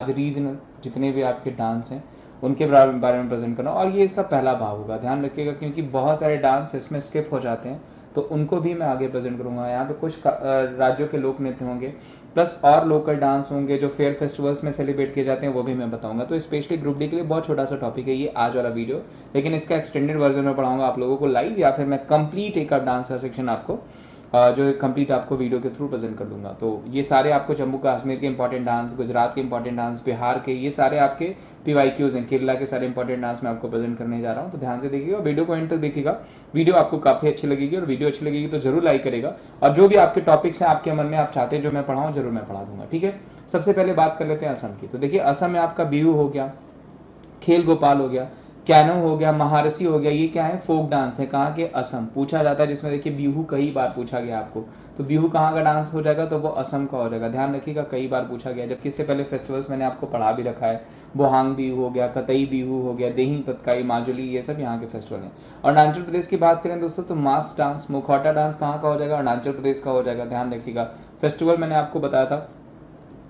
आज रीजनल जितने भी आपके डांस हैं उनके बारे में प्रेजेंट करना, और ये इसका पहला भाग होगा, ध्यान रखिएगा, क्योंकि बहुत सारे डांस इसमें स्किप हो जाते हैं तो उनको भी मैं आगे प्रेजेंट करूंगा। यहाँ पे कुछ राज्यों के लोक नृत्य होंगे, प्लस और लोकल डांस होंगे जो फेयर फेस्टिवल्स में सेलिब्रेट किए जाते हैं, वो भी मैं बताऊंगा। तो स्पेशली ग्रुप डी के लिए बहुत छोटा सा टॉपिक है ये आज वाला वीडियो, लेकिन इसका एक्सटेंडेड वर्जन में पढ़ाऊंगा आप लोगों को लाइव, या फिर मैं कंप्लीट एक डांस का सेक्शन आपको जो कंप्लीट आपको वीडियो के थ्रू प्रेजेंट कर दूंगा। तो ये सारे आपको जम्मू कश्मीर के इंपॉर्टेंट डांस, गुजरात के इंपॉर्टेंट डांस, बिहार के, ये सारे आपके PYQs हैं, केरला के सारे इंपॉर्टेंट डांस मैं आपको प्रेजेंट करने जा रहा हूँ। तो ध्यान से देखिएगा, वीडियो को एंड तक देखिएगा, वीडियो आपको काफी अच्छी लगेगी, और वीडियो अच्छी लगेगी तो जरूर लाइक करेगा, और जो भी आपके टॉपिक्स हैं आपके मन में आप चाहते हैं जो मैं पढ़ाऊँ जरूर मैं पढ़ा दूंगा, ठीक है। सबसे पहले बात कर लेते हैं असम की। तो देखिए असम में आपका बिहू हो गया, खेल गोपाल हो गया, कैनो हो गया, महारसी हो गया, ये क्या है, फोक डांस है। कहाँ के, असम। पूछा जाता है जिसमें देखिए बिहू कई बार पूछा गया आपको, तो बिहू कहाँ का डांस हो जाएगा, तो वो असम का हो जाएगा, ध्यान रखिएगा, कई बार पूछा गया। जबकि इससे पहले फेस्टिवल्स मैंने आपको पढ़ा भी रखा है, बोहांग बिहू हो गया, कतई बिहू हो गया, देही पतकाई, माजुली, ये सब यहाँ के फेस्टिवल हैं। अरुणाचल प्रदेश की बात करें दोस्तों तो मास्क डांस, मुखौटा डांस कहाँ का हो जाएगा, अरुणाचल प्रदेश का हो जाएगा, ध्यान रखिएगा। फेस्टिवल मैंने आपको बताया था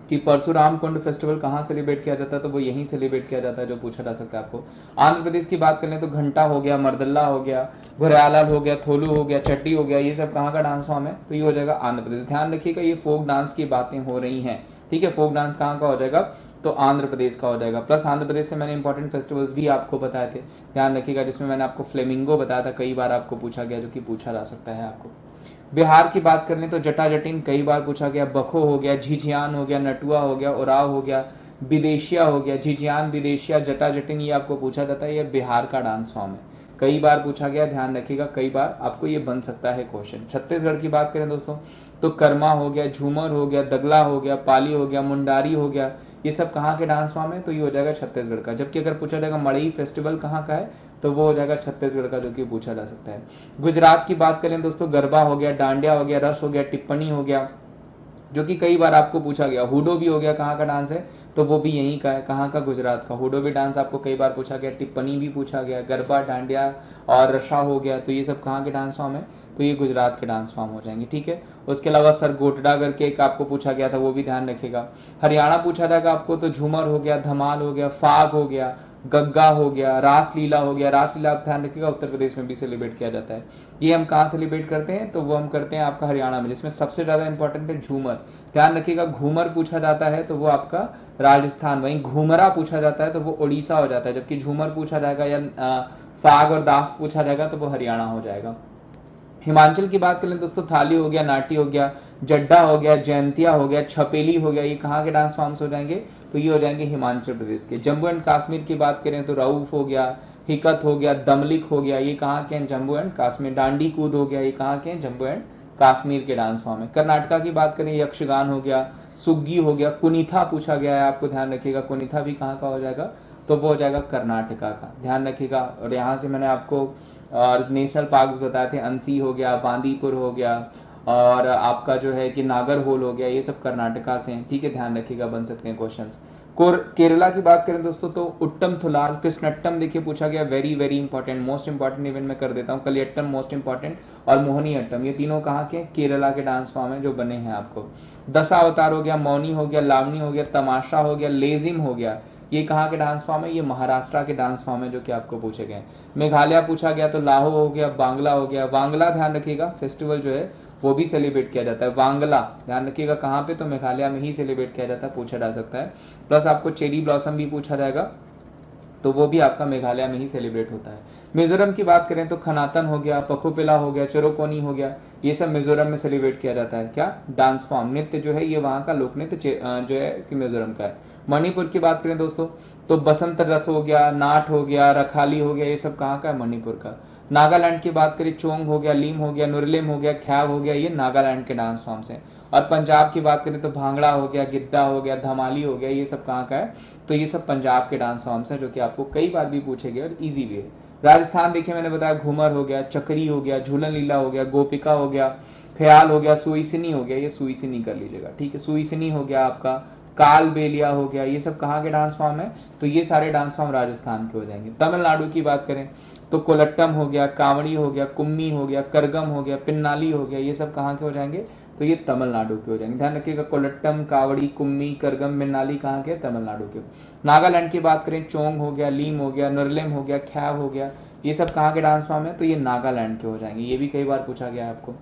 कि परशुराम कुंड फेस्टिवल कहाँ सेलिब्रेट किया जाता है, तो वो यहीं सेलिब्रेट किया जाता है, जो पूछा जा सकता है आपको। आंध्र प्रदेश की बात करें तो घंटा हो गया, मर्दल्ला हो गया, घुरियाला हो गया, थोलू हो गया, चट्टी हो गया, ये सब कहाँ का डांस फॉर्म है, तो ये हो जाएगा आंध्र प्रदेश। ध्यान रखिएगा ये फोक डांस की बातें हो रही हैं, ठीक है। फोक डांस कहाँ का हो जाएगा, तो आंध्र प्रदेश का हो जाएगा। प्लस आंध्र प्रदेश से मैंने इंपॉर्टेंट फेस्टिवल्स भी आपको बताए थे, ध्यान रखिएगा, जिसमें मैंने आपको फ्लेमिंगो बताया था, कई बार आपको पूछा गया, जो कि पूछा जा सकता है आपको। बिहार की बात कर लें तो जटा जटिन कई बार पूछा गया, बखो हो गया, झिझियान हो गया, नटुआ हो गया, उराव हो गया, विदेशिया हो गया। झिझियान, विदेशिया, जटा जटिन ये आपको पूछा जाता है, ये बिहार का डांस फॉर्म है, कई बार पूछा गया, ध्यान रखिएगा, कई बार आपको ये बन सकता है क्वेश्चन। छत्तीसगढ़ की बात करें दोस्तों तो कर्मा हो गया, झूमर हो गया, दगला हो गया, पाली हो गया, मुंडारी हो गया, ये सब कहाँ के डांस फॉर्म है, तो ये हो जाएगा छत्तीसगढ़ का। जबकि अगर पूछा जाएगा मड़ई फेस्टिवल कहाँ का है, तो वो हो जाएगा छत्तीसगढ़ का, जो कि पूछा जा सकता है। गुजरात की बात करें दोस्तों, गरबा हो गया, डांडिया हो गया, रस हो गया, टिप्पणी हो गया, जो कि कई बार आपको पूछा गया। हुडो भी हो गया, कहाँ का डांस है, तो वो भी यहीं का है, कहाँ का, गुजरात का। हुडो भी डांस आपको कई बार पूछा गया, टिप्पणी भी पूछा गया, गरबा, डांडिया और रशा हो गया, तो ये सब कहाँ के डांस फॉर्म है, तो ये गुजरात के डांस फॉर्म हो जाएंगे, ठीक है। उसके अलावा सरगोटड़ा करके एक आपको पूछा गया था, वो भी ध्यान रखिएगा। हरियाणा पूछा जाएगा आपको तो झूमर हो गया, धमाल हो गया, फाग हो गया, गग्गा हो गया, रासलीला हो गया। रासलीला आप ध्यान रखिएगा उत्तर प्रदेश में भी सेलिब्रेट किया जाता है। ये हम कहाँ सेलिब्रेट करते हैं, तो वो हम करते हैं आपका हरियाणा में, जिसमें सबसे ज्यादा इंपॉर्टेंट है झूमर। ध्यान रखिएगा, घूमर पूछा जाता है तो वो आपका राजस्थान, वहीं घूमरा पूछा जाता है तो वो उड़ीसा हो जाता है। जबकि झूमर पूछा जाएगा या फाग और दाफ पूछा जाएगा तो वो हरियाणा हो जाएगा। हिमाचल की बात करें दोस्तों, थाली हो गया, नाटी हो गया, जड्डा हो गया, जयंतिया हो गया, छपेली हो गया, ये कहाँ के डांस फॉर्म्स हो जाएंगे, तो ये हो जाएंगे हिमाचल प्रदेश के। जम्मू एंड कश्मीर की बात करें तो रऊफ हो गया, हिकत हो गया, दमलिक हो गया, ये कहाँ के हैं, जम्मू एंड कश्मीर। डांडी कूद हो गया, ये कहाँ के हैं, जम्मू एंड कश्मीर के डांस फॉर्म है। कर्नाटका की बात करें, यक्षगान हो गया, सुग्गी हो गया, कुनिथा पूछा गया है आपको, ध्यान रखिएगा, कुनिथा भी कहाँ का हो जाएगा, तो वो हो जाएगा कर्नाटका का, ध्यान रखिएगा। और यहाँ से मैंने आपको नेशनल पार्क्स बताए थे, अंसी हो गया, बांदीपुर हो गया, और आपका जो है कि नागरहोल हो गया, ये सब कर्नाटका से हैं, ठीक है, ध्यान रखिएगा, बन सकते हैं क्वेश्चंस। केरला की बात करें दोस्तों तो उट्टम थुलाल, कृष्णट्टम देखिए पूछा गया, very very important, most important event में कर देता हूँ, कलियट्टम मोस्ट इंपॉर्टेंट, और मोहनी अट्टम, ये तीनों कहाँ के, केरला के डांस फॉर्म है जो बने हैं आपको। दशा अवतार हो गया, मौनी हो गया, लावनी हो गया, तमाशा हो गया, लेजिम हो गया, ये कहाँ के डांस फॉर्म है, ये महाराष्ट्र के डांस फॉर्म है जो कि आपको पूछे गए। मेघालय पूछा गया तो लाहो हो गया, बांग्ला हो गया, वांगला ध्यान रखिएगा फेस्टिवल जो है वो भी सेलिब्रेट किया जाता है, वांगला ध्यान रखिएगा कहाँ पे, तो मेघालय में ही सेलिब्रेट किया जाता है, पूछा जा सकता है। प्लस आपको चेरी ब्लॉसम भी पूछा जाएगा, तो वो भी आपका मेघालय में ही सेलिब्रेट होता है। मिजोरम की बात करें तो खनातन हो गया, पखुपिला हो गया, चोरोकोनी हो गया, ये सब मिजोरम में सेलिब्रेट किया जाता है, क्या, डांस फॉर्म, नृत्य जो है ये वहाँ का लोक नृत्य जो है कि मिजोरम का है। मणिपुर की बात करें दोस्तों तो बसंत रस हो गया, नाट हो गया, रखाली हो गया, ये सब कहाँ का है, मणिपुर का। नागालैंड की बात करें, चोंग हो गया, लीम हो गया, नुरलेम हो गया, ख्याब हो गया, ये नागालैंड के डांस फॉर्म्स हैं। और पंजाब की बात करें तो भांगड़ा हो गया, गिद्दा हो गया, धमाली हो गया, ये सब कहाँ का है, तो ये सब पंजाब के डांस फॉर्म्स हैं जो कि आपको कई बार भी पूछे गए और इजी भी है। राजस्थान देखिए मैंने बताया, घूमर हो गया, चक्री हो गया, झूलन लीला हो गया, गोपिका हो गया, ख्याल हो गया, सुईसिनी हो गया, ये सुईसिनी कर लीजिएगा, ठीक है, सुईसिनी हो गया आपका, काल बेलिया हो गया, ये सब कहाँ के डांस फॉर्म है, तो ये सारे डांस फॉर्म राजस्थान के हो जाएंगे। तमिलनाडु की बात करें तो कोलट्टम हो गया, कांवड़ी हो गया, कुम्मी हो गया, करगम हो गया, पिन्नाली हो गया, ये सब कहाँ के हो जाएंगे, तो ये तमिलनाडु के हो जाएंगे। ध्यान रखिएगा, कोल्लट्टम, कावड़ी, कुम्मी, करगम, मिन्नाली कहाँ के? तमिलनाडु के। नागालैंड की बात करें, चोंग हो गया, लीम हो गया, नरलेम हो गया, ख्याव हो गया, ये सब कहाँ के डांस फॉर्म है? तो ये नागालैंड के हो जाएंगे। ये भी कई बार पूछा गया है आपको।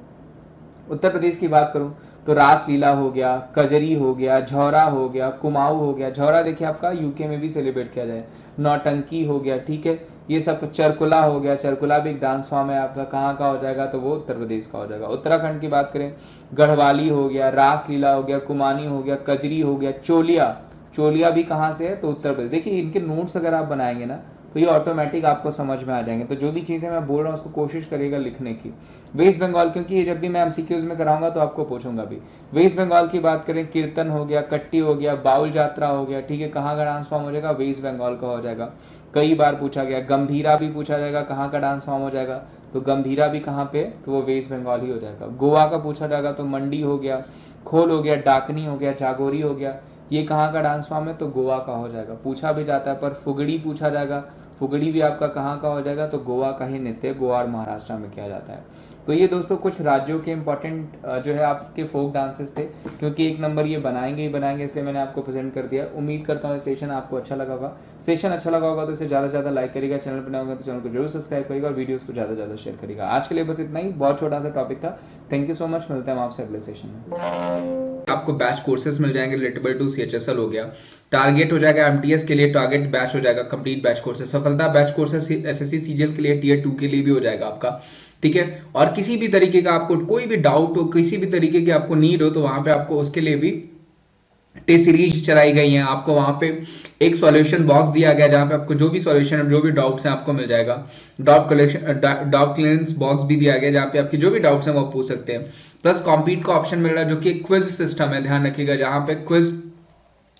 उत्तर प्रदेश की बात करूं तो रासलीला हो गया, कजरी हो गया, झौरा हो गया, कुमाऊं हो गया। झौरा देखिए आपका यूके में भी सेलिब्रेट किया जाए। नौटंकी हो गया, ठीक है, ये सब। चरकुला हो गया, चरकुला भी एक डांस फॉर्म है आपका, कहाँ का हो जाएगा? तो वो उत्तर प्रदेश का हो जाएगा। उत्तराखंड की बात करें, गढ़वाली हो गया, रासलीला हो गया, कुमानी हो गया, कजरी हो गया, चोलिया। चोलिया भी कहाँ से है? तो उत्तर प्रदेश। देखिए इनके नोट्स अगर आप बनाएंगे ना तो ये ऑटोमेटिक आपको समझ में आ जाएंगे। तो जो भी चीज़ें मैं बोल रहा हूँ उसको कोशिश करिएगा लिखने की। वेस्ट बंगाल, क्योंकि ये जब भी मैं एमसीक्यूज में कराऊंगा तो आपको पूछूंगा भी। वेस्ट बंगाल की बात करें, कीर्तन हो गया, कट्टी हो गया, बाउल यात्रा हो गया, ठीक है, कहाँ का डांस फॉर्म हो जाएगा? वेस्ट बंगाल का हो जाएगा। कई बार पूछा गया। गंभीरा भी पूछा जाएगा, कहाँ का डांस फॉर्म हो जाएगा? तो गंभीरा भी कहाँ पे? तो वो वेस्ट बंगाल ही हो जाएगा। गोवा का पूछा जाएगा तो मंडी हो गया, खोल हो गया, डाकनी हो गया, जागोरी हो गया, ये कहाँ का डांस फॉर्म है? तो गोवा का हो जाएगा। पूछा भी जाता है। पर फुगड़ी पूछा जाएगा, फुगड़ी भी आपका कहाँ का हो जाएगा? तो गोवा का ही नृत्य, गोवा और महाराष्ट्र में किया जाता है। तो ये दोस्तों कुछ राज्यों के इंपॉर्टेंट जो है आपके फोक डांसेस थे, क्योंकि एक नंबर ये बनाएंगे ही बनाएंगे, इसलिए मैंने आपको प्रेजेंट कर दिया। उम्मीद करता हूँ सेशन आपको अच्छा लगा होगा। सेशन अच्छा लगा होगा तो इसे ज़्यादा से ज़्यादा लाइक करिएगा, चैनल पर नए होगा तो चैनल को जरूर सब्सक्राइब करिएगा और वीडियोस को ज़्यादा से ज़्यादा शेयर करिएगा। आज के लिए बस इतना ही, बहुत छोटा सा टॉपिक था। थैंक यू सो मच, मिलते हैं आपसे अगले सेशन में। आपको बैच कोर्सेज मिल जाएंगे रिलेटेबल टू CHSL हो गया, टारगेट हो जाएगा MTS के लिए, टारगेट बैच हो जाएगा, कंप्लीट बैच कोर्सेज, सफलता बैच कोर्सेज SSC CGL के लिए, Tier 2 के लिए भी हो जाएगा आपका, ठीक है। और किसी भी तरीके का आपको कोई भी डाउट हो, किसी भी तरीके की आपको नीड हो, तो वहां पे आपको उसके लिए भी टेस्ट सीरीज चलाई गई है। आपको वहां पे एक सॉल्यूशन बॉक्स दिया गया जहां पे आपको जो भी सॉल्यूशन, जो भी डाउट्स हैं आपको मिल जाएगा। डाउट क्लियरेंस बॉक्स भी दिया गया जहां पे आपके जो भी डाउट्स हैं वो आप पूछ सकते हैं। प्लस कॉम्पीट का ऑप्शन मिल रहा है जो कि क्विज सिस्टम है, ध्यान रखिएगा, जहां पे क्विज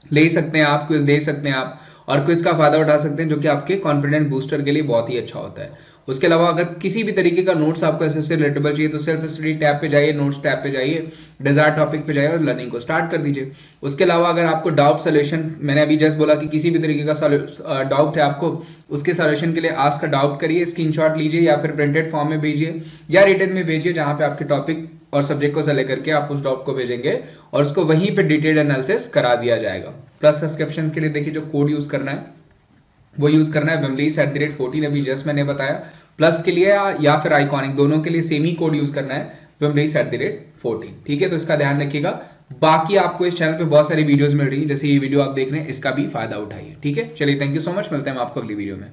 ले सकते हैं आप, क्विज दे सकते हैं आप और क्विज का फायदा उठा सकते हैं, जो कि आपके कॉन्फिडेंस बूस्टर के लिए बहुत ही अच्छा होता है। उसके अलावा अगर किसी भी तरीके का नोट्स आपको ऐसे रिलेटेबल चाहिए तो सेल्फ स्टडी टैब पे जाइए, नोट्स टैब पे जाइए, डिजायर टॉपिक पे जाइए और लर्निंग को स्टार्ट कर दीजिए। उसके अलावा अगर आपको डाउट सोल्यूशन, मैंने अभी जस्ट बोला कि किसी भी तरीके का डाउट है आपको, उसके सोल्यूशन के लिए आस्क का डाउट करिए, स्क्रीनशॉट लीजिए या फिर प्रिंटेड फॉर्म में भेजिए या रिटन में भेजिए, जहां पे आपके टॉपिक और सब्जेक्ट को सेलेक्ट करके आप उस डाउट को भेजेंगे और उसको वहीं पे डिटेल्ड एनालिसिस करा दिया जाएगा। प्लस सब्सक्रिप्शन के लिए देखिए जो कोड यूज करना है वो यूज करना है wimleys@14, अभी जस्ट मैंने बताया। प्लस के लिए या फिर आइकॉनिक, दोनों के लिए सेम ही कोड यूज करना है, wimleys@14, ठीक है। तो इसका ध्यान रखिएगा। बाकी आपको इस चैनल पे बहुत सारी वीडियोस मिल रही है, जैसे ये वीडियो आप देख रहे हैं, इसका भी फायदा उठाइए, ठीक है। चलिए, थैंक यू सो मच, मिलते हैं हम आपको अगली वीडियो में।